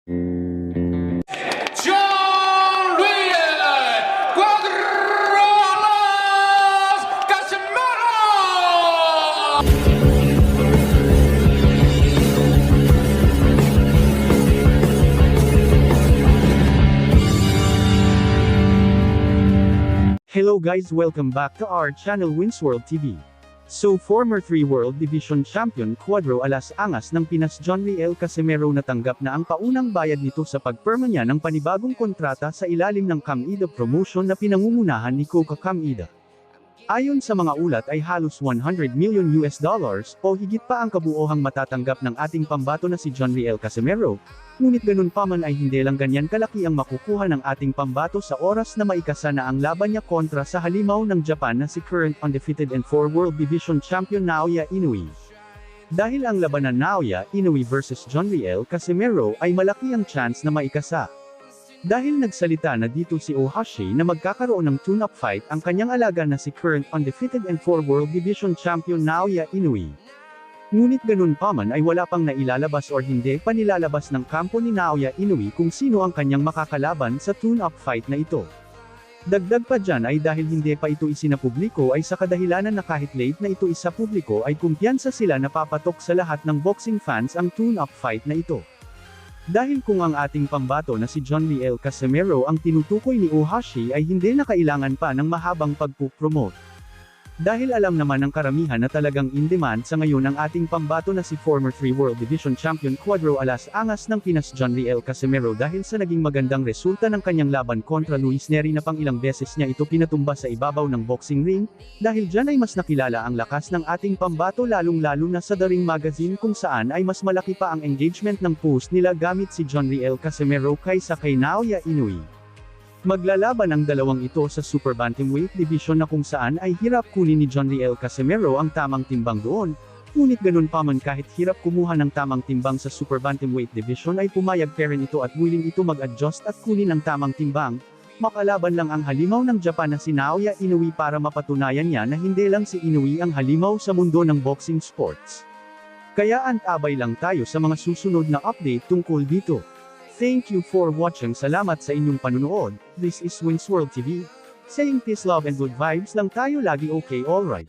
Hello guys, welcome back to our channel Winsworld TV. So former 3 World Division Champion Cuadro Alas Angas ng Pinas John Riel Casimero natanggap na ang paunang bayad nito sa pagpirma niya ng panibagong kontrata sa ilalim ng Kam-Ida promotion na pinangungunahan ni Coca Kam-Ida. Ayon sa mga ulat ay halos $100 million o higit pa ang kabuohang matatanggap ng ating pambato na si John Riel Casimero, ngunit ganun pa man ay hindi lang ganyan kalaki ang makukuha ng ating pambato sa oras na maikasa na ang laban niya kontra sa halimaw ng Japan na si current undefeated and 4 World Division Champion Naoya Inoue. Dahil ang labanan Naoya Inoue versus John Riel Casimero ay malaki ang chance na maikasa. Dahil nagsalita na dito si Ohashi na magkakaroon ng tune-up fight ang kanyang alaga na si current undefeated and 4 World Division Champion Naoya Inoue. Ngunit ganun pa man ay wala pang nailalabas or hindi pa nilalabas ng kampo ni Naoya Inoue kung sino ang kanyang makakalaban sa tune-up fight na ito. Dagdag pa dyan ay dahil hindi pa ito isinapubliko ay sa kadahilanan na kahit late na ito isapubliko ay kumpiyansa sila na papatok sa lahat ng boxing fans ang tune-up fight na ito. Dahil kung ang ating pambato na si John Riel Casimero ang tinutukoy ni Ohashi ay hindi na kailangan pa ng mahabang pagpupromote. Dahil alam naman ng karamihan na talagang in demand sa ngayon ang ating pambato na si former 3 World Division Champion Cuadro Alas Angas ng Pinas John Riel Casimero dahil sa naging magandang resulta ng kanyang laban kontra Luis Neri na pang ilang beses niya ito pinatumba sa ibabaw ng boxing ring, dahil dyan ay mas nakilala ang lakas ng ating pambato lalong-lalo na sa The Ring Magazine kung saan ay mas malaki pa ang engagement ng post nila gamit si John Riel Casimero kaysa kay Naoya Inoue. Maglalaban ang dalawang ito sa Super Bantamweight Division na kung saan ay hirap kunin ni John Riel Casimero ang tamang timbang doon, ngunit ganun pa man kahit hirap kumuha ng tamang timbang sa Super Bantamweight Division ay pumayag pa rin ito at willing ito mag-adjust at kunin ang tamang timbang. Makalaban lang ang halimaw ng Japan na si Naoya Inoue para mapatunayan niya na hindi lang si Inoue ang halimaw sa mundo ng boxing sports. Kaya antabay lang tayo sa mga susunod na update tungkol dito. Thank you for watching. Salamat sa inyong panunood. This is Winsworld TV. Saying peace, love and good vibes lang tayo lagi, okay, alright.